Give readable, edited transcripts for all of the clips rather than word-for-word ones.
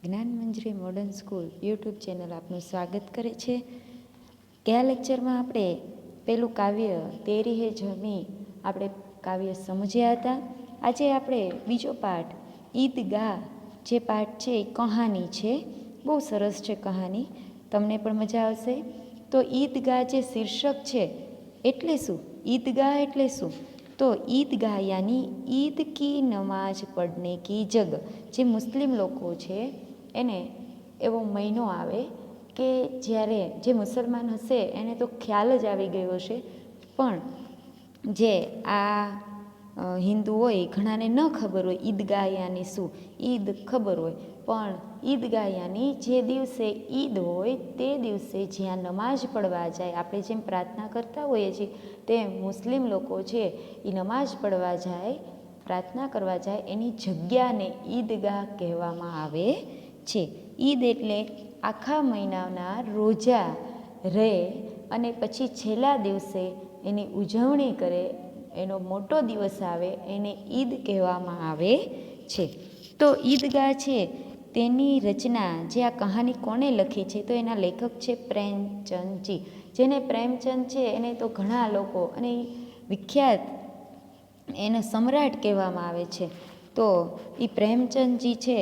જ્ઞાન મંજરી modern school YouTube channel આપનું સ્વાગત કરે છે. ગયા લેક્ચરમાં આપણે પેલું કાવ્ય તેરી હે જમી આપણે કાવ્ય સમજ્યા હતા. આજે આપણે બીજો પાઠ ઈદગાહ જે પાઠ છે એ કહાની છે. બહુ સરસ છે કહાની, તમને પણ મજા આવશે. તો ઈદગાહ જે શીર્ષક છે એટલે શું? ઈદગાહ એટલે શું? તો ઈદગાહ યાની ઈદ કી નમાજ પડને કી જગ. જે મુસ્લિમ લોકો છે એને એવો મહિનો આવે કે જ્યારે જે મુસલમાન હશે એને તો ખ્યાલ જ આવી ગયો હશે, પણ જે આ હિન્દુ હોય ઘણાને ન ખબર હોય ઈદગાહ યાની શું. ઈદ ખબર હોય પણ ઈદગાહ યાની જે દિવસે ઈદ હોય તે દિવસે જ્યાં નમાઝ પડવા જાય, આપણે જેમ પ્રાર્થના કરતા હોઈએ છીએ તેમ મુસ્લિમ લોકો છે એ નમાઝ પડવા જાય, પ્રાર્થના કરવા જાય, એની જગ્યાને ઈદગાહ કહેવામાં આવે છે. ઈદ એટલે આખા મહિનાના રોજા રહે અને પછી છેલ્લા દિવસે એની ઉજવણી કરે, એનો મોટો દિવસ આવે, એને ઈદ કહેવામાં આવે છે. તો ઈદગાહ છે તેની રચના, જે આ કહાની કોણે લખી છે? તો એના લેખક છે પ્રેમચંદજી. જેને પ્રેમચંદ છે એને તો ઘણા લોકો અને વિખ્યાત એને સમ્રાટ કહેવામાં આવે છે. તો એ પ્રેમચંદજી છે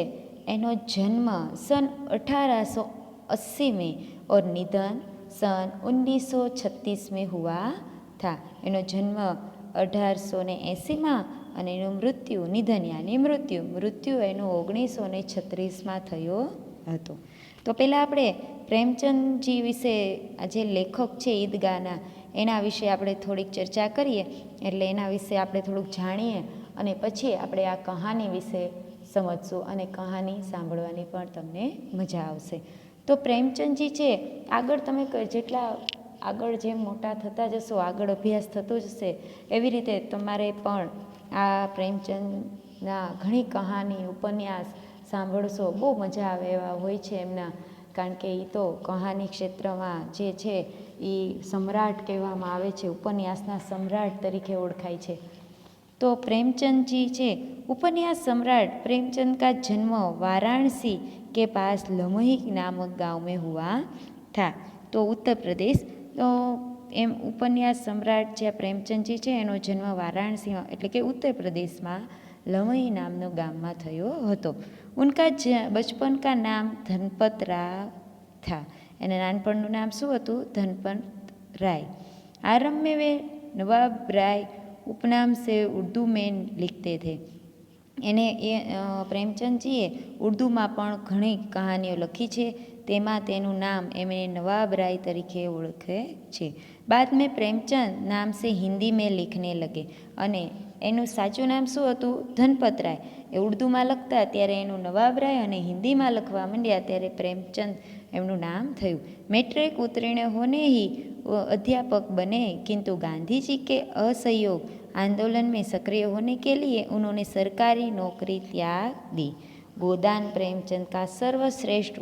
એનો જન્મ सन 1880 में और निधन सन 1936 में हुआ था. એનો જન્મ 1880માં અને એનું નિધન યાની મૃત્યુ એનું 1936માં થયો હતો. તો પહેલાં આપણે પ્રેમચંદજી વિશે, આ જે લેખક છે ઈદગાહના, એના વિશે આપણે થોડીક ચર્ચા કરીએ, એટલે એના વિશે આપણે થોડુંક જાણીએ અને પછી આપણે આ કહાની વિશે સમજશું અને કહાની સાંભળવાની પણ તમને મજા આવશે. તો પ્રેમચંદજી છે, આગળ તમે જેટલા આગળ જેમ મોટા થતા જશો, આગળ અભ્યાસ થતો જશે, એવી રીતે તમારે પણ આ પ્રેમચંદના ઘણી કહાની ઉપન્યાસ સાંભળશો, બહુ મજા આવે એવા હોય છે એમના. કારણ કે એ તો કહાની ક્ષેત્રમાં જે છે એ સમ્રાટ કહેવામાં આવે છે, ઉપન્યાસના સમ્રાટ તરીકે ઓળખાય છે. તો प्रेमचंद जी उपन्यास सम्राट प्रेमचंद का जन्म वाराणसी के पास लमही नामक गांव में हुआ था. तो उत्तर प्रदेश. तो एम उपन्यास सम्राट ज्यां प्रेमचंदजी છે એનો જન્મ વારાણસીમાં એટલે કે ઉત્તર પ્રદેશમાં લમહી નામનો ગામમાં થયો હતો. ઉનકા બચપન કા નામ ધનપત રાય था. એના નાનપણનું નામ શું હતું? ધનપત રાય. आरंभ में वे नवाब राय उपनाम से उर्दू में लिखते थे. એને પ્રેમચંદજીએ ઉર્દૂમાં પણ ઘણી કહાનીઓ લખી છે, તેમાં તેનું નામ એમણે નવાબ રાય તરીકે ઓળખે છે. બાદ મેં પ્રેમચંદ નામ સે હિન્દી મેં લિખને લગે. અને એનું સાચું નામ શું હતું? ધનપત રાય. એ ઉર્દૂમાં લખતા ત્યારે એનું નવાબ રાય અને હિન્દીમાં લખવા માંડ્યા ત્યારે પ્રેમચંદ એમનું નામ થયું. મેટ્રિક ઉત્तीर्ण होने ही अध्यापक बने, किंतु गांधी जी के असहयोग आंदोलन में सक्रिय होने के लिए उन्होंने सरकारी नौकरी त्याग दी. गोदान प्रेमचंद का सर्वश्रेष्ठ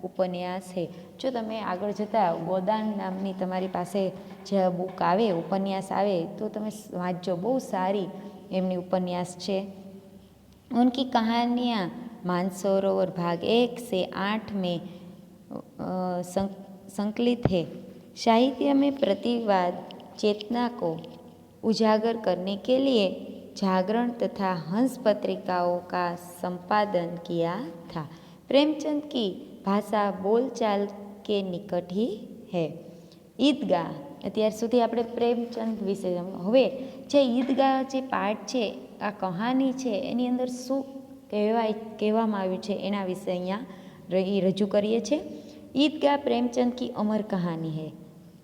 उपन्यास है. જો તમે આગળ જતાં ગોદાન નામની તમારી પાસે જે બુક આવે, ઉપન્યાસ આવે તો તમે વાંચજો, બહુ સારી એમની ઉપન્યાસ છે. उनकी कहानियाँ मानसरोवर भाग 1 से 8 में संकलित है. साहित्य में प्रतिवाद चेतना को उजागर करने के लिए जागरण तथा हंस पत्रिकाओं का संपादन किया था. प्रेमचंद की भाषा बोलचाल के निकट ही है. ईदगाह અત્યાર સુધી આપણે પ્રેમચંદ વિશે. હવે જે ઈદગાહ જે પાઠ છે, આ કહાની છે, એની અંદર શું કહેવામાં આવ્યું છે એના વિશે અહીંયા રજૂ કરીએ છીએ. ईदगाह प्रेमचंद की अमर कहानी है.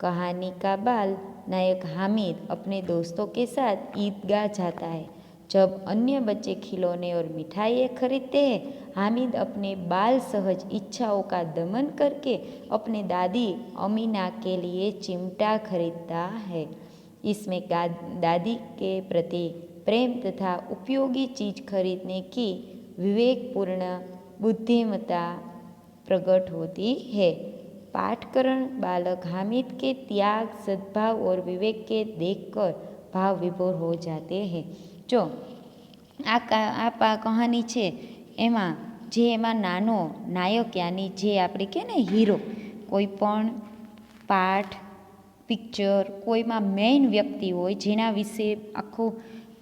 कहानी का बाल नायक हामिद अपने दोस्तों के साथ ईदगाह जाता है. जब अन्य बच्चे खिलौने और मिठाइयाँ खरीदते हैं, हामिद अपने बाल सहज इच्छाओं का दमन करके अपने दादी अमीना के लिए चिमटा खरीदता है. इसमें दादी के प्रति प्रेम तथा उपयोगी चीज खरीदने की विवेकपूर्ण बुद्धिमत्ता प्रकट होती है. पाठकरण बालक हामिद के त्याग, सद्भाव और विवेक के देखकर भाव विभोर हो जाते हैं. જો આ કહાની છે એમાં જે એમાં નાનો નાયક યાની જે આપણે કહે ને હીરો, કોઈ પણ પાઠ પિક્ચર કોઈમાં મેઇન વ્યક્તિ હોય જેના વિશે આખું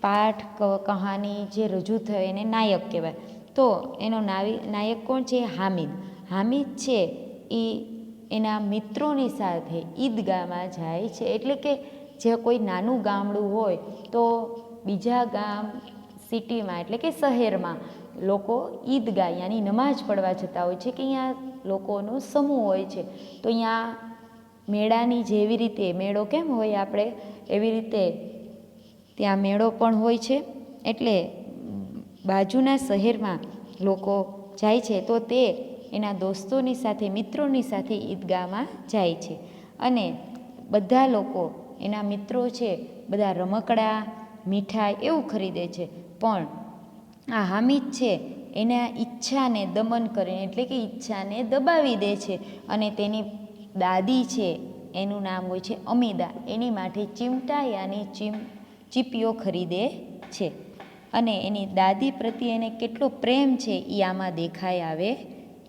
પાઠ કહાની જે રજૂ થાય એને નાયક કહેવાય. તો એનો નાયક કોણ છે? હામિદ. હામિદ છે એ એના મિત્રોની સાથે ઈદગાહમાં જાય છે. એટલે કે જે કોઈ નાનું ગામડું હોય તો બીજા ગામ સિટીમાં એટલે કે શહેરમાં લોકો ઈદગાહ યાની નમાઝ પડવા જતા હોય છે કે અહીંયા લોકોનો સમૂહ હોય છે. તો અહીંયા મેળાની જેવી રીતે મેળો કેમ હોય આપણે એવી રીતે ત્યાં મેળો પણ હોય છે. એટલે બાજુના શહેરમાં લોકો જાય છે તો તે એના દોસ્તોની સાથે મિત્રોની સાથે ઈદગાહમાં જાય છે. અને બધા લોકો એના મિત્રો છે બધા રમકડા મીઠાઈ એવું ખરીદે છે. પણ આ હામિદ છે એના ઈચ્છાને દમન કરીને એટલે કે ઈચ્છાને દબાવી દે છે અને તેની દાદી છે એનું નામ હોય છે અમીદા, એની માટે ચીમટા યાની ચીપીઓ ખરીદે છે. અને એની દાદી પ્રત્યે એને કેટલો પ્રેમ છે એ આમાં દેખાઈ આવે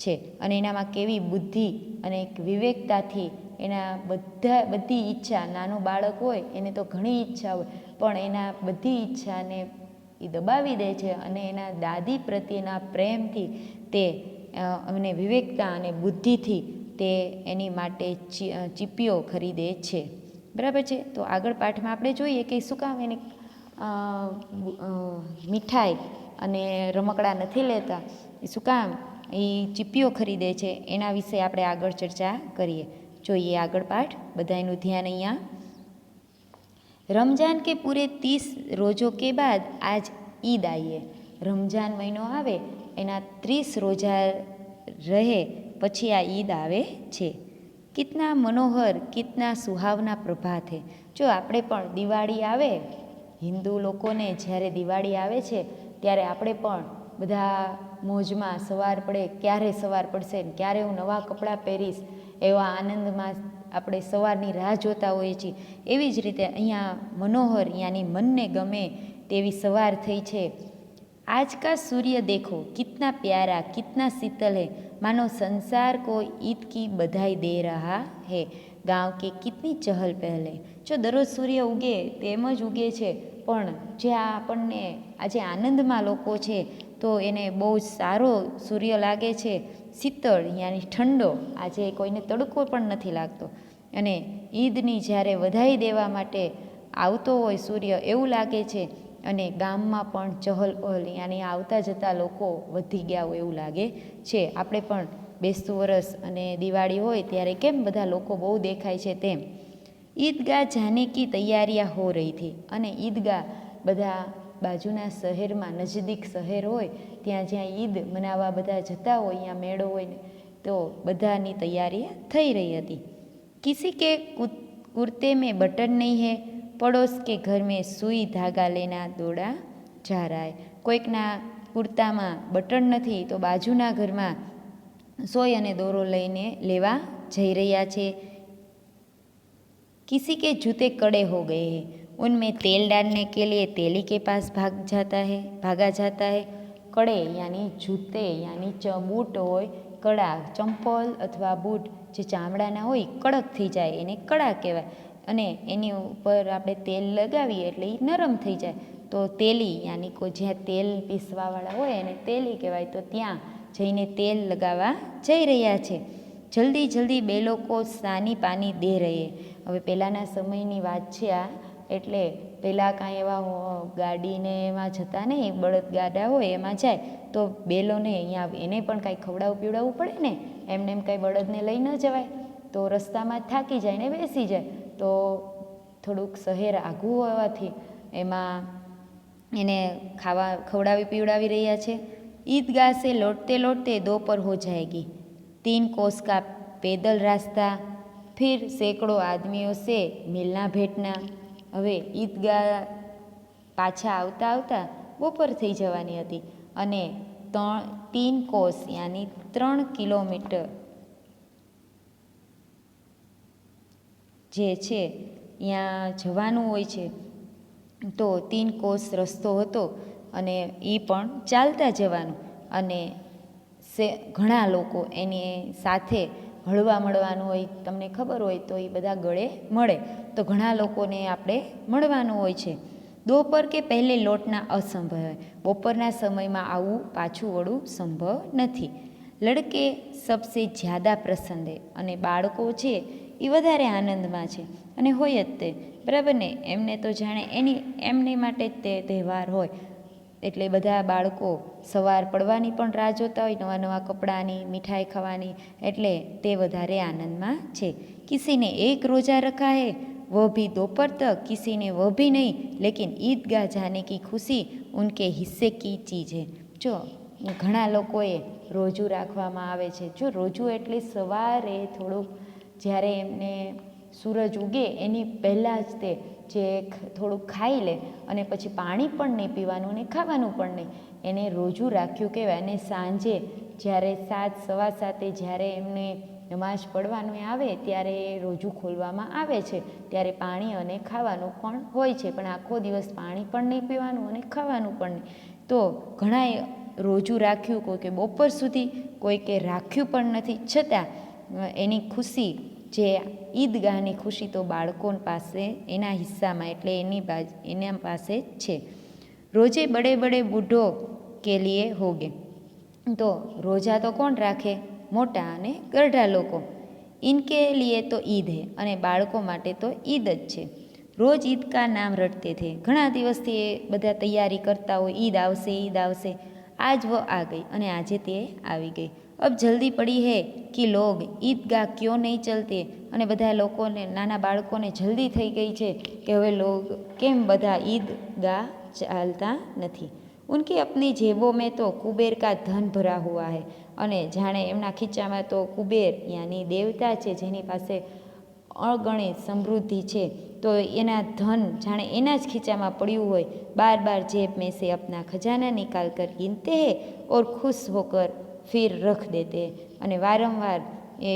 છે. અને એનામાં કેવી બુદ્ધિ અને એક વિવેકતાથી એના બધી ઈચ્છા, નાનું બાળક હોય એને તો ઘણી ઈચ્છા હોય પણ એના બધી ઈચ્છાને એ દબાવી દે છે અને એના દાદી પ્રત્યેના પ્રેમથી તે અને વિવેકતા અને બુદ્ધિથી તે એની માટે ચીપીઓ ખરીદે છે. બરાબર છે. તો આગળ પાઠમાં આપણે જોઈએ કે શું કામ એને મીઠાઈ અને રમકડા નથી લેતા, એ શું કામ એ ચીપીઓ ખરીદે છે એના વિશે આપણે આગળ ચર્ચા કરીએ. જોઈએ આગળ પાઠ, બધાનું ધ્યાન અહીંયા. रमज़ान के पूरे 30 रोज़ों के बाद आज ईद आई है. रमज़ान महीनो आवे एना 30 रोज़ा रहे पछी आ ईद आवे छे. कितना मनोहर कितना सुहावना प्रभात है. जो આપણે પણ દિવાળી આવે, હિન્દુ લોકોને જ્યારે દિવાળી આવે છે ત્યારે આપણે પણ બધા મોજમાં સવાર પડે ક્યારે સવાર પડશે ને ક્યારે હું નવા કપડાં પહેરીશ એવા આનંદમાં આપણે સવારની રાહ જોતા હોઈએ છીએ. એવી જ રીતે અહીંયા મનોહર યાની મનને ગમે તેવી સવાર થઈ છે. आज का सूर्य देखो कितना प्यारा कितना शीतल है, मानो संसार को ईद की बधाई दे रहा है. गाँव के कितनी चहल पहल है. જો દરરોજ સૂર્ય ઉગે તેમ જ ઉગે છે પણ જે આપણને આજે આનંદમાં લોકો છે તો એને બહુ જ સારો સૂર્ય લાગે છે, શીતળ યાની ઠંડો. આજે કોઈને તડકો પણ નથી લાગતો અને ઈદની જ્યારે વધાઈ દેવા માટે આવતો હોય સૂર્ય એવું લાગે છે. અને ગામમાં પણ ચહલ પહલ યાની આવતા જતા લોકો વધી ગયા હોય એવું લાગે છે. આપણે પણ બેસતું વરસ અને દિવાળી હોય ત્યારે કેમ બધા લોકો બહુ દેખાય છે તેમ. ઈદગાહ જાને કી તૈયારીયા હો રહી થી. અને ઈદગાહ બધા બાજુના શહેરમાં નજદીક શહેર હોય ત્યાં જ્યાં ઈદ મનાવવા બધા જતા હોય, અહીંયા મેળો હોય ને તો બધાની તૈયારી થઈ રહી હતી. કિસી કે કુર્તે મેં બટન નહીં હૈ, પડોશ કે ઘર મેં સુઈ ધાગા લેના દોડા જા રહા હૈ. કોઈકના કુર્તામાં બટન નથી તો બાજુના ઘરમાં સોય અને દોરો લઈને લેવા જઈ રહ્યા છે. किसी के जूते कड़े हो गए हैं, उनमें तेल डालने के लिए तेली के पास भागा जाता है. कड़े यानी जूते यानी बूट હોય, કડા ચંપલ અથવા બૂટ જે ચામડાના હોય કડક થઈ જાય એને કડા કહેવાય. અને એની ઉપર આપણે તેલ લગાવીએ એટલે એ નરમ થઈ જાય તો તેલી યાની કોઈ જ્યાં તેલ પીસવાવાળા હોય એને તેલી કહેવાય. તો ત્યાં જઈને તેલ લગાવવા જઈ રહ્યા છે. જલ્દી જલ્દી બે લોકો સાની પાની દે રહે. હવે પહેલાંના સમયની વાત છે આ, એટલે પહેલાં કાંઈ એવા ગાડીને એમાં જતા નહીં, બળદ ગાડા હોય એમાં જાય તો બેલોને અહીંયા એને પણ કાંઈ ખવડાવવું પીવડાવવું પડે ને, એમને એમ કાંઈ બળદને લઈ ન જવાય. તો રસ્તામાં જ થાકી જાય ને બેસી જાય. તો થોડુંક શહેર આઘું હોવાથી એમાં એને ખવડાવી પીવડાવી રહ્યા છે. ईदगाह से लौटते लौटते दोपहर हो जाएगी. 3 कोस का पैदल रास्ता, फिर सैकड़ों आदमियों से मिलना भेटना. હવે ઈદગાહ પાછા આવતા આવતા બપોર થઈ જવાની હતી અને 3 કોસ યાની 3 કિલોમીટર જે છે ત્યાં જવાનું હોય છે. તો 3 કોસ રસ્તો હતો અને એ પણ ચાલતા જવાનું. અને ઘણા લોકો એની સાથે હળવા મળવાનું હોય, તમને ખબર હોય તો એ બધા ગળે મળે, તો ઘણા લોકોને આપણે મળવાનું હોય છે. दोपहर के पहले लौटना असंभव है, બપોરના સમયમાં આવું પાછું વળવું સંભવ નથી. લડકે સબસે જ્યાદા પ્રસન્ન હે, અને બાળકો છે એ વધારે આનંદમાં છે, અને હોય જ તે બરાબર ને, એમને તો જાણે એમની માટે જ તે તહેવાર હોય, એટલે બધા બાળકો સવાર પડવાની પણ રાહ જોતા હોય, નવા નવા કપડાની, મીઠાઈ ખાવાની, એટલે તે વધારે આનંદમાં છે. કિસીને એક રોજા રખા હે, वह भी दोपहर तक, किसी ने वह भी नहीं, लेकिन ईदगाह जाने की खुशी उनके हिस्से की चीज़ है. જો ઘણા લોકોએ રોજુ રાખવામાં આવે છે. જો રોજુ એટલે સવારે થોડુંક જ્યારે એમને સૂરજ ઉગે એની પહેલાં જ તે જે થોડુંક ખાઈ લે અને પછી પાણી પણ નહીં પીવાનું અને ખાવાનું પણ નહીં, એને રોજુ રાખ્યું કહેવાય. અને સાંજે જ્યારે 7:15 જ્યારે એમને નમાઝ પડવાનું આવે ત્યારે રોજુ ખોલવામાં આવે છે, ત્યારે પાણી અને ખાવાનું પણ હોય છે, પણ આખો દિવસ પાણી પણ નહીં પીવાનું અને ખાવાનું પણ નહીં. તો ઘણાએ રોજુ રાખ્યું, કોઈ કે બપોર સુધી, કોઈ કે રાખ્યું પણ નથી, છતાં એની ખુશી, જે ઈદગાહની ખુશી તો બાળકો પાસે એના હિસ્સામાં એટલે એના પાસે જ છે. રોજે બડે બડે બૂઢો કે લીએ હોગે, તો રોજા તો કોણ રાખે? મોટા અને ગરઢા લોકો. ઇનકે લીએ તો ઈદ હે, અને બાળકો માટે તો ઈદ જ છે. રોજ ઈદ કા નામ રટતે થે, ઘણા દિવસથી એ બધા તૈયારી કરતા હોય, ઈદ આવશે, ઈદ આવશે. આજ વો આ ગઈ, અને આજે તે આવી ગઈ. અબ જલ્દી પડી હે કે લોગ ઈદગાહ ક્યો નહીં ચલતે, અને બધા લોકોને, નાના બાળકોને જલ્દી થઈ ગઈ છે કે હવે લોગ કેમ બધા ઈદગાહ ચાલતા નથી. ઉનકી અપની જેબો મેં તો કુબેર કા ધન ભરા હુઆ હૈ, અને જાણે એમના ખીચામાં તો કુબેર યાની દેવતા છે જેની પાસે અગણિત સમૃદ્ધિ છે, તો એના ધન જાણે એના જ ખીચામાં પડ્યું હોય. બાર બાર જેબ મેં સે અપના ખજાના નિકાલ કર ગીનતે હે ઓર ખુશ હોકર ફિર રખ દેતે, અને વારંવાર એ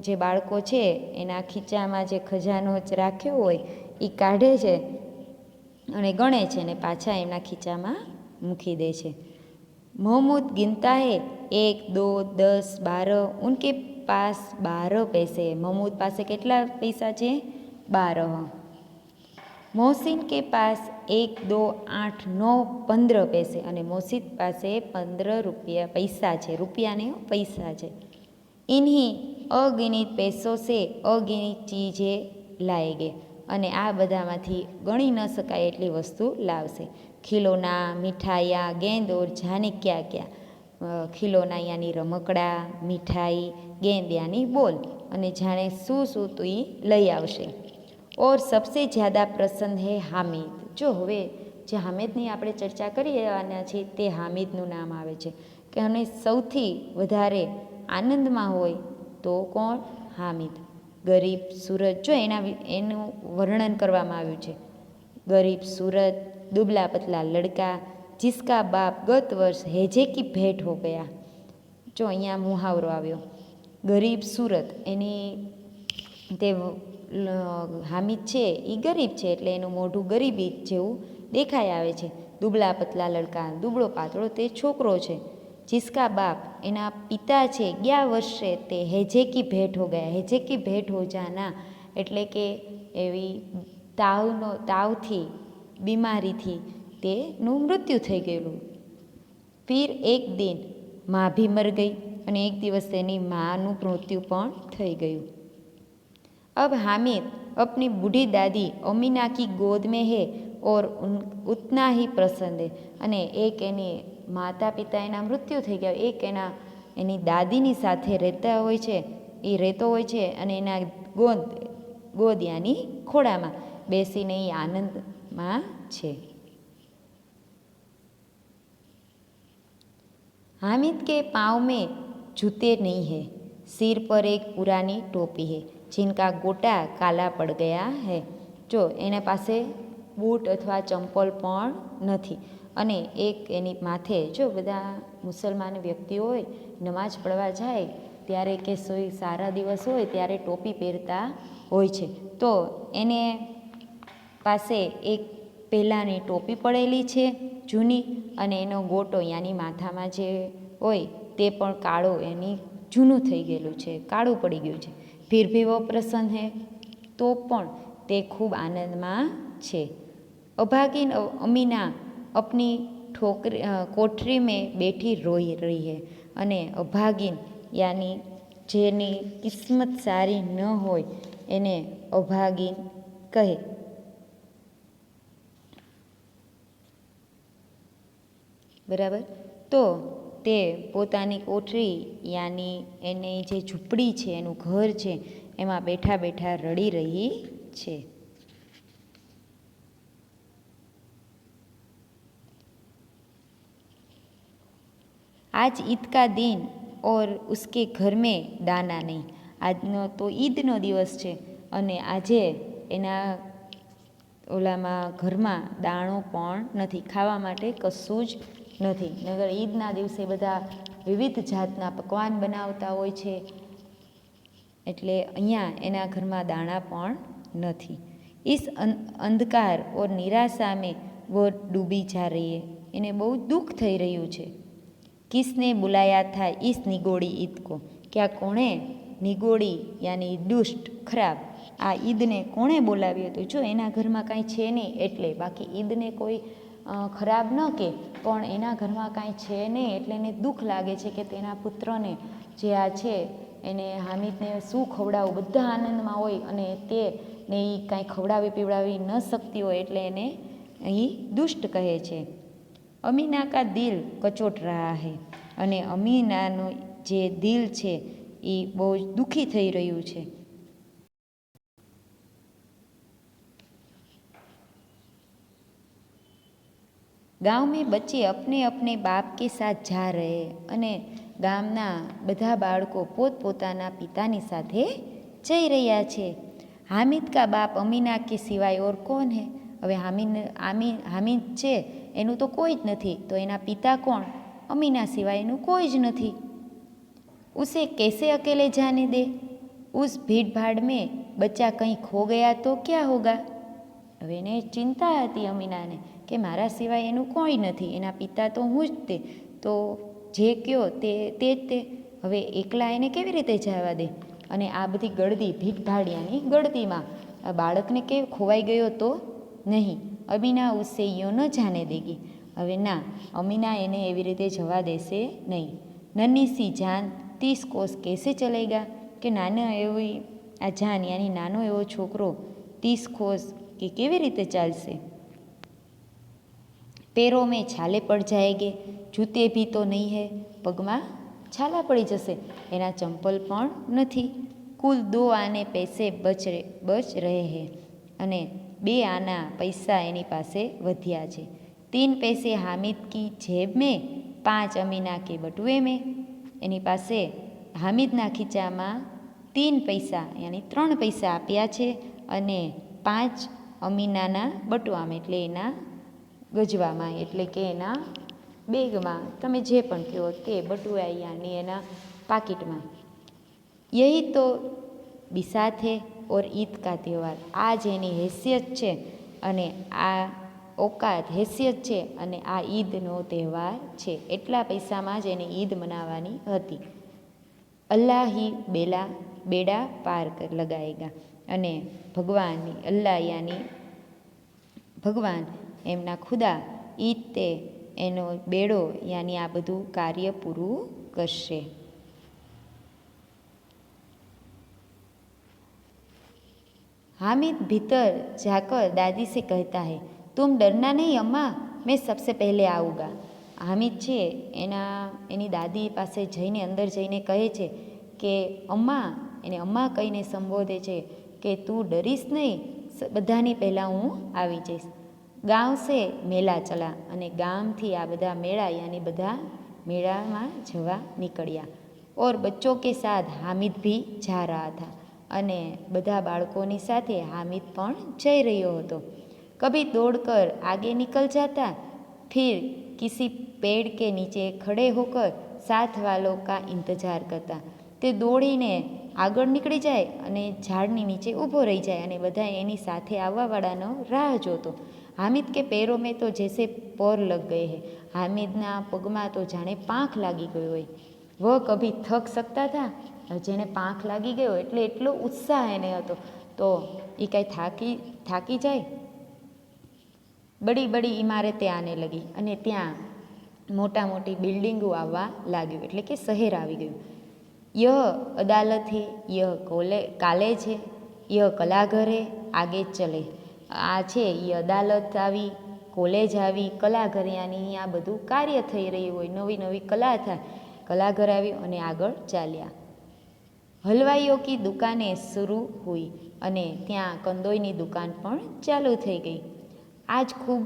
જે બાળકો છે એના ખીચામાં જે ખજાનો રાખ્યો હોય એ કાઢે છે અને ગણે છે ને પાછા એમના ખીચામાં મૂકી દે છે. મોહમ્મદ ગિનતા હે 1 2 10 12, ઉનકે પાસ 12 પૈસે. મોહમ્મદ પાસે કેટલા પૈસા છે? 12. મોહસિન કે પાસ 1 2 8 9 15 પૈસે, અને મોહસિન પાસે 15 રૂપિયા પૈસા છે, રૂપિયાને પૈસા છે. ઇન્હી અગિનિત પૈસો સે અગિનિત ચીજે લાએગે, અને આ બધામાંથી ગણી ન શકાય એટલી વસ્તુ લાવશે. ખિલોના, મીઠાઈયા, ગેંદ ઓર જાને ક્યાં ક્યાં. ખિલોના યાની રમકડા, મીઠાઈ, ગેંદ યાની બોલ, અને જાણે શું શું તો એ લઈ આવશે. ઓર સબસે જ્યાદા પ્રસન્ન હે હામિદ. જો હવે જે હામિદની આપણે ચર્ચા કરી રહેવાના છીએ તે હામિદનું નામ આવે છે, કે અને સૌથી વધારે આનંદમાં હોય તો કોણ? હામિદ. ગરીબ સૂરત, જો એનું વર્ણન કરવામાં આવ્યું છે. ગરીબ સૂરત, દુબલા પતલા લડકા, जिसका बाप गत वर्ष हैजे की भेंट हो गया. જો અહીંયા મુહાવરો આવ્યો, ગરીબ સૂરત, એની તે હામિદ છે એ ગરીબ છે એટલે એનું મોઢું ગરીબી જેવું દેખાઈ આવે છે. દુબલા પતલા લડકા, દુબળો પાતળો તે છોકરો છે. જિસકા બાપ, એના પિતા છે, ગયા વર્ષે તે હેજે કી ભેટ હો ગયા. હેજે કી ભેટ હો જાના એટલે કે એવી તાવથી, બીમારીથી તેનું મૃત્યુ થઈ ગયેલું. ફિર એક દિન માં ભી મર ગઈ, અને એક દિવસ તેની માનું મૃત્યુ પણ થઈ ગયું. अब हामिद अपनी बूढ़ी दादी अमीना की गोद में है और उतना ही प्रसन्न है. અને એક એની માતા પિતા એના મૃત્યુ થઈ ગયા, એક એની દાદીની સાથે રહેતા હોય છે, એ રહેતો હોય છે, અને એના ગોદ યાની ખોળામાં બેસીને એ આનંદમાં છે. हामिद के पाँव में जूते नहीं है, सिर पर एक पुरानी टोपी है जिनका गोटा काला पड़ ગયા है. જો એના પાસે બૂટ અથવા ચંપલ પણ નથી, અને એક એની માથે, જો બધા મુસલમાન વ્યક્તિઓ હોય નમાઝ પડવા જાય ત્યારે કે સારા દિવસ હોય ત્યારે ટોપી પહેરતા હોય છે, તો એને પાસે એક પહેલાંની ટોપી પડેલી છે જૂની, અને એનો ગોટો યાની માથામાં જે હોય તે પણ કાળો એની જૂનું થઈ ગયેલું છે, કાળું પડી ગયું છે। फिर भी वो प्रसन्न है, તો પણ તે ખૂબ આનંદમાં છે। अभागिन अमीना अपनी कोठरी में बैठी रोई रही है। અને અભાગીન યાની જેની કિસ્મત સારી ન હોય એને અભાગીન કહે। બરાબર, તો તે પોતાની કોઠરી યાની એની જે ઝૂંપડી છે, એનું ઘર છે, એમાં બેઠા બેઠા રડી રહી છે। आज ईद का दिन और उसके घर में दाना नहीं। આજનો તો ઈદનો દિવસ છે અને આજે એના ઓલામાં ઘરમાં દાણો પણ નથી, ખાવા માટે કશું જ નથી। નગર ઈદના દિવસે બધા વિવિધ જાતના પકવાન બનાવતા હોય છે, એટલે અહીંયા એના ઘરમાં દાણા પણ નથી। इस अंधकार और निराशा में वो डूबी जा रही है। એને બહુ દુઃખ થઈ રહ્યું છે। किसने बुलाया था इस निगोड़ी ईद को? क्या कोणे निगोड़ी यानी दुष्ट खराब आ ईदने कोणे बोलाव्यो तो? जो एना घर में कांई छे नहीं एटले, बाकी ईदने कोई खराब न के, पण एना घर में कांई छे नहीं एटले एने दुख लागे छे के तेना पुत्रने जे आ छे एने हामिदने शुं खवडावुं, बधा आनंदमां होय अने ते ने ई कांई खवडावी पीवडावी न सकती होय एटले एने અહીં दुष्ट कहे छे। अमीना का दिल कचोट रहा है। અને અમીનાનું જે દિલ છે એ બહુ દુઃખી થઈ રહ્યું છે। गांव में बच्चे अपने अपने बाप के साथ जा रहे। અને ગામના બધા બાળકો પોતપોતાના પિતાની સાથે જઈ રહ્યા છે। हामिद का बाप अमीना के सिवाय और कौन है? હવે હામિદ છે એનું તો કોઈ જ નથી, તો એના પિતા કોણ? અમીના સિવાયનું કોઈ જ નથી। उसे कैसे अकेले जाने दे? उस भीड़ भाड़ में बच्चा कहीं खो गया तो क्या होगा? હવે એને ચિંતા હતી અમીનાને કે મારા સિવાય એનું કોઈ નથી, એના પિતા તો હું જ તે, તો જે કયો તે જ તે, હવે એકલા એને કેવી રીતે જવા દે? અને આ બધી ગળદી ભીડભાડિયાની ગળદીમાં બાળકને કે ખોવાઈ ગયો તો નહીં। અમીના ઉસે યો ન જાને દેગી। હવે ના, અમીના એને એવી રીતે જવા દેશે નહીં। નન્ही सी जान 30 कोस कैसे चलेगा? કે નાનો એવી આ જાન યાની નાનો એવો છોકરો 30 कोस કે કેવી રીતે ચાલશે? पैरों में छाले पड़ जाएंगे, जूते भी तो नहीं है। પગમાં છાલા પડી જશે, એના ચંપલ પણ નથી। कुल 2 आने पैसे बच रहे हैं। અને 2 આના પૈસા એની પાસે વધ્યા છે। 3 पैसे हामिद की जेब में, 5 अमीना के बटुए में। એની પાસે હામિદના ખીચામાં 3 પૈસા યાની 3 પૈસા આપ્યા છે અને 5 અમીનાના બટુઆમાં એટલે એના ગજવામાં, એટલે કે એના બેગમાં, તમે જે પણ કહો તે બટુઆ યાની એના પાકીટમાં। यही तो बिसात है और ईद का त्यौहार। आज એની હેસિયત છે અને આ ઓકાત હેસિયત છે અને આ ઈદનો તહેવાર છે। એટલા પૈસામાં જ એને ઈદ મનાવવાની હતી। અલ્લાહ હી બેડા પાર લગાએગા। અને ભગવાનની અલ્લાહ યાની ભગવાન એમના ખુદા ઈદ તે એનો બેડો યાની આ બધું કાર્ય પૂરું કરશે। हामिद भीतर जाकर दादी से कहता है, तुम डरना नहीं अम्मा, मैं सबसे पहले आऊँगा। हामिद છે એની દાદી પાસે જઈને અંદર જઈને કહે છે કે અમ્મા, એને અમ્મા કહીને સંબોધે છે કે તું ડરીશ નહીં, બધાની પહેલાં હું આવી જઈશ। ગાંવ સે મેલા ચલા। અને ગામથી આ બધા મેળા યાની બધા મેળામાં જવા નીકળ્યા। और बच्चों के साथ हामिद भी जा रहा था। અને બધા બાળકોની સાથે હામિદ પણ જઈ રહ્યો હતો। कभी दौड़कर आगे निकल जाता, फिर किसी पेड़ के नीचे खड़े होकर साथ वालों का इंतजार करता। તે દોડીને આગળ નીકળી જાય અને ઝાડની નીચે ઊભો રહી જાય અને બધા એની સાથે આવવાવાળાનો રાહ જોતો। हामिद के पैरों में तो जैसे पोर लग गए हैं। हामिदના પગમાં તો જાણે પાંખ લાગી ગઈ હોય। વહ કભી થક શકતા થા. જેને પાંખ લાગી ગયો એટલે એટલો ઉત્સાહ એને હતો, તો એ કાંઈ થાકી જાય. બડી બડી ઇમારતે આને લગી, અને ત્યાં મોટા મોટી બિલ્ડિંગો આવવા લાગ્યું, એટલે કે શહેર આવી ગયું. યહ અદાલત હે, યહ કાલેજ હે, યહ કલાઘર હે, આગે ચલે. આ છે એ અદાલત આવી, કોલેજ આવી, કલાઘર યાની અહીંયા બધું કાર્ય થઈ રહ્યું હોય, નવી નવી કલા થાય. કલાઘર આવ્યું અને આગળ ચાલ્યા. હલવાઈઓ કી દુકાને શરૂ હુઈ, અને ત્યાં કંદોઈની દુકાન પણ ચાલુ થઈ ગઈ. આજ ખૂબ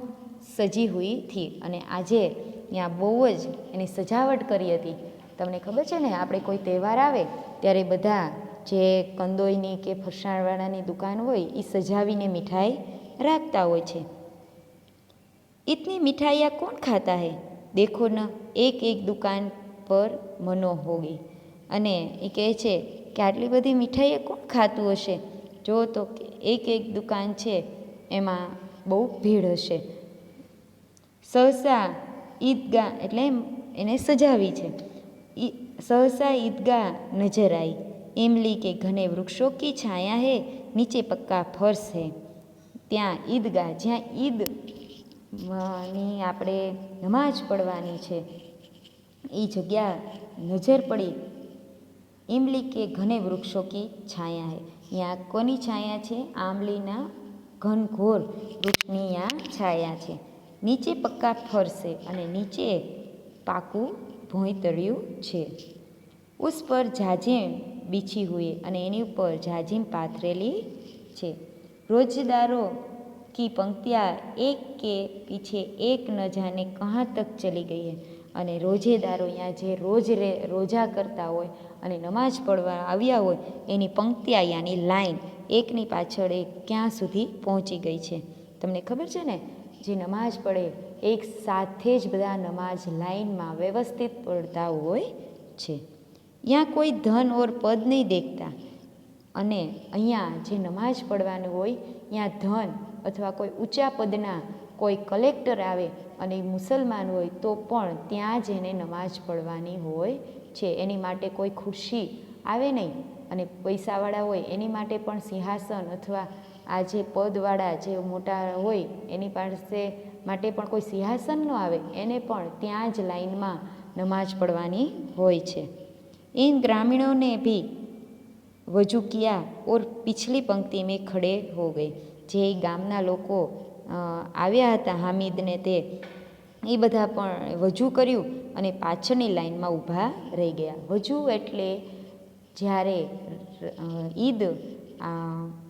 સજી હુઈ થી, અને આજે ત્યાં બહુ જ એની સજાવટ કરી હતી. તમને ખબર છે ને, આપણે કોઈ તહેવાર આવે ત્યારે બધા જે કંદોઈની કે ફરસાણવાળાની દુકાન હોય એ સજાવીને મીઠાઈ રાખતા હોય છે. ઇતની મીઠાઈયા કોણ ખાતા હૈ, દેખો ન એક એક દુકાન પર મનો હો ગઈ. અને એ કહે છે કે આટલી બધી મીઠાઈએ કોણ ખાતું હશે, જો તો એક એક દુકાન છે એમાં બહુ ભીડ હશે. સહસા ઈદગાહ, એટલે એને સજાવી છે. સહસા ઈદગાહ નજર आई, इमली के घने वृक्षों की छाया है, નીચે પક્કા ફર્શ है. ત્યાં ઈદગાહ, જ્યાં ઈદની આપણે નમાઝ પડવાની છે એ જગ્યા નજર પડી. ઇમલી કે ઘને વૃક્ષો કી છાયા હે, ત્યાં કોની છાયા છે, આંબલીના ઘનઘોર વૃક્ષની ત્યાં છાયા છે. નીચે પક્કા ફરશે, અને નીચે પાકું ભોંયતળિયું છે. ઉસ પર જાજીમ બીછી હુઈ, અને એની ઉપર જાજીમ પાથરેલી છે. રોજદારો કી પંક્તિયા એક કે પીછે એક ન જાને કહા તક ચલી ગઈ હૈ. અને રોજેદારો અહીંયા જે રોજા કરતા હોય અને નમાઝ પડવા આવ્યા હોય એની પંક્તિયા યાની લાઈન એકની પાછળ એક ક્યાં સુધી પહોંચી ગઈ છે. તમને ખબર છે ને, જે નમાઝ પડે એક સાથે જ બધા નમાઝ લાઈનમાં વ્યવસ્થિત પડતા હોય છે. यहाँ કોઈ ધન ઓર પદ નહીં દેખતા, અને અહીંયા જે નમાઝ પડવાનું હોય ત્યાં ધન અથવા કોઈ ઊંચા પદના કોઈ કલેક્ટર આવે અને મુસલમાન હોય તો પણ ત્યાં જ એને નમાઝ પડવાની હોય છે. એની માટે કોઈ ખુરશી આવે નહીં, અને પૈસાવાળા હોય એની માટે પણ સિંહાસન અથવા આ જે પદવાળા જે મોટા હોય એની પાસે માટે પણ કોઈ સિંહાસન ન આવે, એને પણ ત્યાં જ લાઈનમાં નમાઝ પડવાની હોય છે. इन ग्रामीणों ने भी वजू किया और पिछली पंक्ति में खड़े हो गए. જે ગામના લોકો આવ્યા હતા હામિદને તે એ બધા પણ વજૂ કર્યું અને પાછળની લાઈનમાં ઊભા રહી ગયા. વજૂ એટલે જ્યારે ઈદ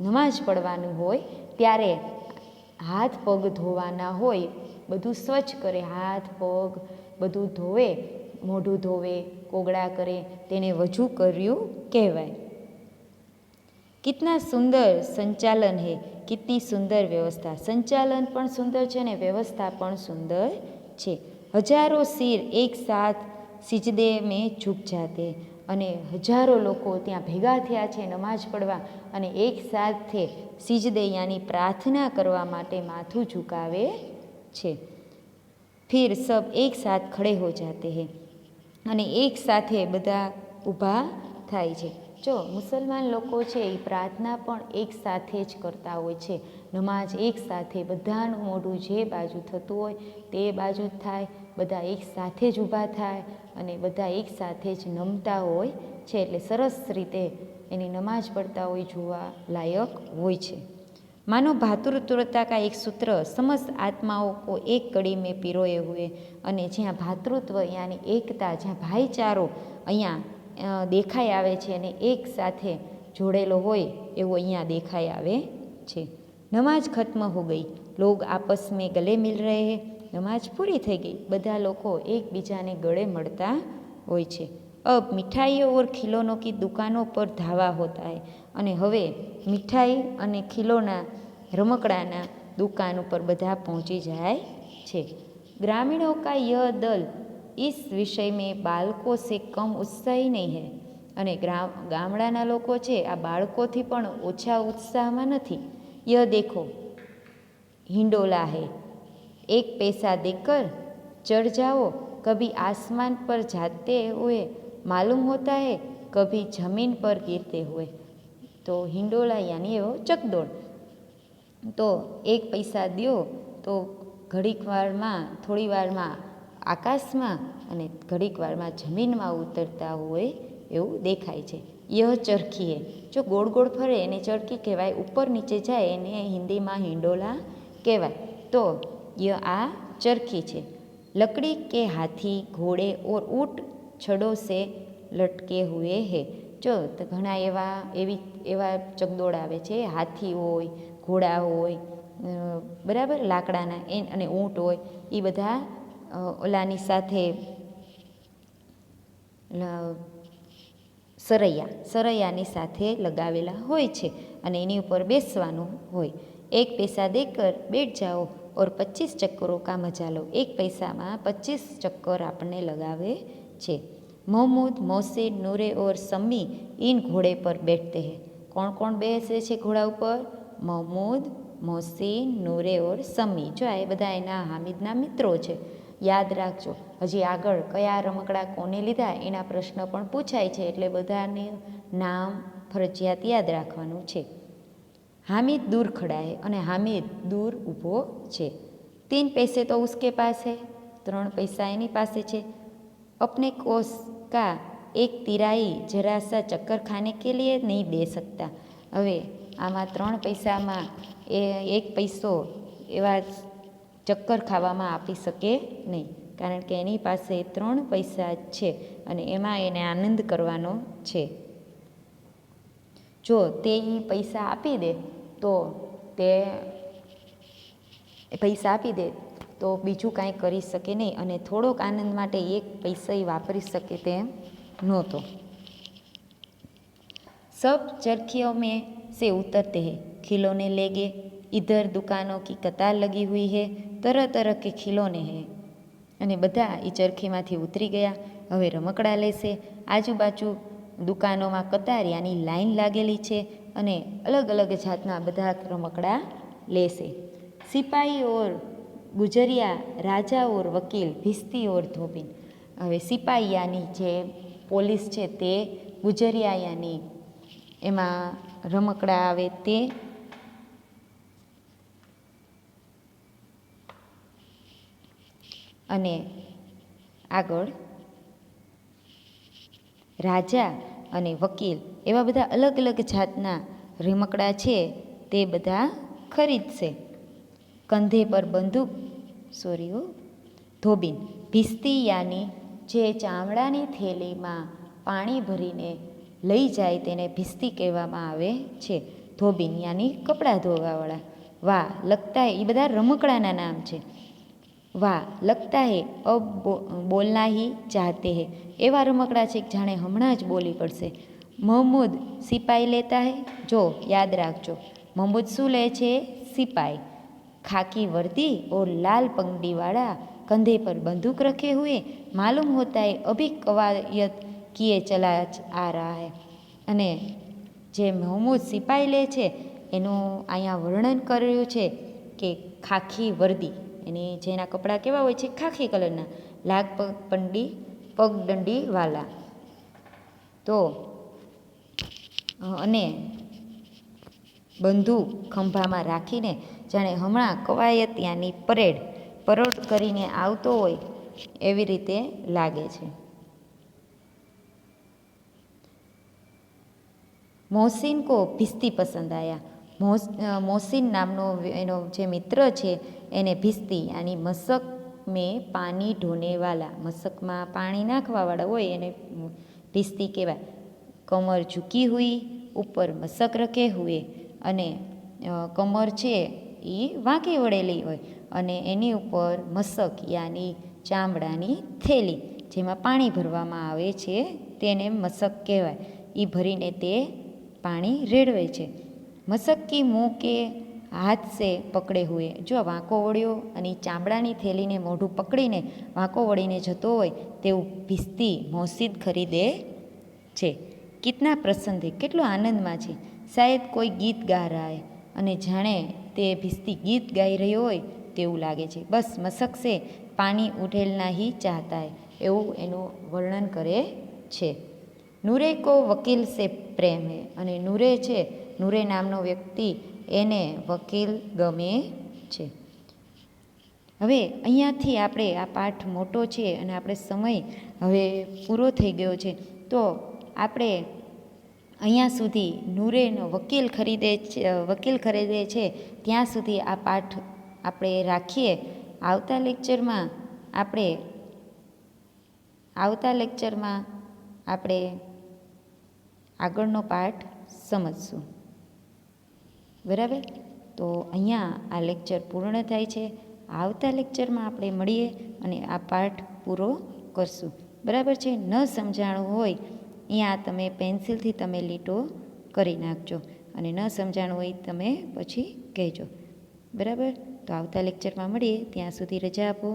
નમાઝ પડવાનું હોય ત્યારે હાથ પગ ધોવાના હોય, બધું સ્વચ્છ કરે, હાથ પગ બધું ધોવે, મોઢું ધોવે, કોગળા કરે, તેને વજૂ કર્યું કહેવાય. કિતના સુંદર સંચાલન હે, કિતની સુંદર વ્યવસ્થા. સંચાલન પણ સુંદર છે ને વ્યવસ્થા પણ સુંદર છે. હજારો સિર એક સાથ સિજદે મેં ઝૂક જાતે, અને હજારો લોકો ત્યાં ભેગા થયા છે નમાઝ પડવા, અને એક સાથે સિજદે યાની પ્રાર્થના કરવા માટે માથું ઝુકાવે છે. ફિર સબ એક સાથ ખડે હો જાતે હૈ, અને એક સાથે બધા ઊભા થાય છે. જો મુસલમાન લોકો છે એ પ્રાર્થના પણ એક સાથે જ કરતા હોય છે. નમાઝ એક સાથે બધાનું મોઢું જે બાજુ થતું હોય તે બાજુ જ થાય, બધા એક સાથે જ ઊભા થાય અને બધા એક સાથે જ નમતા હોય છે. એટલે સરસ રીતે એની નમાઝ પડતા હોય, જોવા લાયક હોય છે. मानो भातृत्वता का एक सूत्र समस्त आत्माओं को एक कड़ी में पिरोए हुए, અને જ્યાં ભાતૃત્વ યાની એકતા, જ્યાં ભાઈચારો અહીંયા દેખાઈ આવે છે અને એક સાથે જોડેલો હોય એવો અહીંયા દેખાઈ આવે છે. નમાઝ ખત્મ હો ગઈ, લોગ આપસ મેં ગલે મિલ રહે હૈ. નમાઝ પૂરી થઈ ગઈ, બધા લોકો એકબીજાને ગળે મળતા હોય છે. અબ મિઠાઈઓ ઓર ખિલોનો કી દુકાનો પર ધાવા હોતા હૈ, અને હવે મીઠાઈ અને ખીલોના રમકડાના દુકાન ઉપર બધા પહોંચી જાય છે. ગ્રામીણો કા યહ દલ इस વિષય મેં બાળકો સે કમ ઉત્સાહી નહીં હૈ, અને ગામડાના લોકો છે આ બાળકોથી પણ ઓછા ઉત્સાહમાં નથી. યહ દેખો હિંડોલા હૈ, એક પૈસા દેકર ચઢ જાઓ, કભી આસમાન પર જાતે હુએ मालूम होता है कभी जमीन पर गिरते हुए। तो हिंडोला यानी एवो चकदोड़। तो 1 पैसा दो तो घડીક વારમાં થોડી વારમાં આકાશમાં અને ઘડીક વારમાં જમીનમાં ઉતરતા હોય એવું દેખાય છે। યહ ચરખી હે, જો ગોળ ગોળ ફરે એને ચરખી કહેવાય, ઉપર નીચે જાય એને હિન્દીમાં હિંડોલા કહેવાય। તો આ ચરખી છે। लकड़ी के हाथी घोड़े और ऊँट छड़ों से लटके हुए है। जो तो घણા એવા ચકદોડ આવે છે, હાથી હોય, ઘોડા હોય, બરાબર, લાકડાના અને ઊંટ હોય, એ બધા ઓલાની સાથે સરૈયાની સાથે લગાવેલા હોય છે અને એની ઉપર બેસવાનું હોય। 1 पैसा देकर बैठ जाओ और 25 चक्करों का मजा लो। 1 पैसाમાં 25 चक्कर આપણને લગાવે છે। महमूद, मोहसिन, नूरे और सम्मी इन घोड़े पर बैठते हैं। કોણ કોણ બેસે છે ઘોડા ઉપર? महमूद, मोहसिन, नूरे और सम्मी। જો આ બધા એના હામિદના મિત્રો છે, યાદ રાખજો। હજી આગળ કયા રમકડા કોને લીધા એના પ્રશ્ન પણ પૂછાય છે, એટલે બધાને નામ ફરજિયાત યાદ રાખવાનું છે। हामिद दूर खड़ा है અને हामिद दूर ઊભો છે। 3 पैसे तो उसके पास है, 3 पैसा એની પાસે છે। अपने कोस का एक तिराई जरा सा चक्कर खाने के लिए नहीं दे सकता। હવે આમાં 3 પૈસામાં 1 પૈસો એવા ચક્કર ખાવામાં આપી શકે નહીં, કારણ કે એની પાસે 3 પૈસા છે અને એમાં એને આનંદ કરવાનો છે। જો તે પૈસા આપી દે તો બીજું કાંઈ કરી શકે નહીં અને થોડોક આનંદ માટે 1 પૈસા વાપરી શકે તેમ નહોતો। सब चरखियों में से उतरते हैं, खिलौने ले गए। इधर दुकानों की कतार लगी हुई है, तरह तरह के खिलौने हैं। અને બધા એ ચરખીમાંથી ઉતરી ગયા, હવે રમકડા લેશે। આજુબાજુ દુકાનોમાં કતાર યાની લાઈન લાગેલી છે અને અલગ અલગ જાતના બધા રમકડા લેશે। સિપાહી ઓર ગુજરિયા, રાજા ઓર વકીલ, ભિસ્તી ઓર ધોબીન। હવે સિપાહી યાની જે પોલીસ છે તે, ગુજરિયા યાની એમાં રમકડા આવે તે, અને આગળ રાજા અને વકીલ, એવા બધા અલગ અલગ જાતના રમકડા છે તે બધા ખરીદશે। કંધે પર બંદૂક, ધોબીન, ભીસ્તી યાની જે ચામડાની થેલીમાં પાણી ભરીને લઈ જાય તેને ભીસ્તી કહેવામાં આવે છે। ધોબીન યાની કપડાં ધોવાવાળા। વાહ લગતા હે, એ બધા રમકડાના નામ છે। વાહ લગતા હે અબ બોલના હી ચાહતે હે, એવા રમકડા છે કે જાણે હમણાં જ બોલી પડશે। महमूद सिपाही लेता है, જો યાદ રાખજો, महमूद શું લે છે? सिपाही। खाकी वर्दी और लाल पगड़ी वाला, कंधे पर बंदूक रखे हुए, मालूम होता है अभी कवायद किए चला आ रहा है। અને જે महमूद સિપાહી લે છે એનું અહીંયા વર્ણન કર્યું છે કે ખાખી વર્દી, એની જેના કપડાં કેવા હોય છે? ખાખી કલરના, લાલ પગદંડી વાલા। તો અને બંદૂક ખંભામાં રાખીને જાણે હમણાં કવાયત યાની પરેડ કરીને આવતો હોય એવી રીતે લાગે છે। મોહસિન કો ભિસ્તી પસંદ આયા। મોહસિન નામનો એનો જે મિત્ર છે એને ભિસ્તી યાની મસક મેં પાણી ઢોને વાલા, મસકમાં પાણી નાખવાવાળા હોય એને ભિસ્તી કહેવાય। કમર ઝૂકી હુઈ, ઉપર મસક રખે હુએ, અને કમર છે એ વાંકી વળેલી હોય અને એની ઉપર મસક યાની ચામડાની થેલી જેમાં પાણી ભરવામાં આવે છે તેને મસક કહેવાય। એ ભરીને તે પાણી રેડવે છે। મસક કી મુંહ કે હાથ સે પકડે હુએ, જો વાંકો વળ્યો અને ચામડાની થેલીને મોઢું પકડીને વાંકો વળીને જતો હોય તેવું ભીસ્તી મોહસિન ખરીદે છે। કિતના પ્રસન્ન હે, કેટલો આનંદમાં છે। શાયદ કોઈ ગીત ગા રહા હે, અને જાણે તે ભીસ્તી ગીત ગાઈ રહ્યો હોય તેવું લાગે છે। બસ મસક સે પાણી ઉઠેલના હી ચાહતા હે, એવું એનું વર્ણન કરે છે. નૂરે કો વકીલ સે પ્રેમ હે, અને નૂરે છે, નૂરે નામનો વ્યક્તિ, એને વકીલ ગમે છે. હવે અહીંયાથી આપણે આ પાઠ મોટો છે અને આપણે સમય હવે પૂરો થઈ ગયો છે, તો આપણે અહીંયા સુધી નૂરેનો વકીલ ખરીદે છે ત્યાં સુધી આ પાઠ આપણે રાખીએ. આવતા લેક્ચરમાં આપણે આગળનો પાઠ સમજશું. બરાબર? તો અહીંયા આ લેક્ચર પૂર્ણ થાય છે. આવતા લેક્ચરમાં આપણે મળીએ અને આ પાઠ પૂરો કરશું. બરાબર છે? ન સમજાણું હોય અહીંયા તમે પેન્સિલથી તમે લીટો કરી નાખજો, અને ન સમજાણું હોય તમે પછી કહેજો. બરાબર? તો આવતા લેક્ચરમાં મળીએ, ત્યાં સુધી રજા આપો.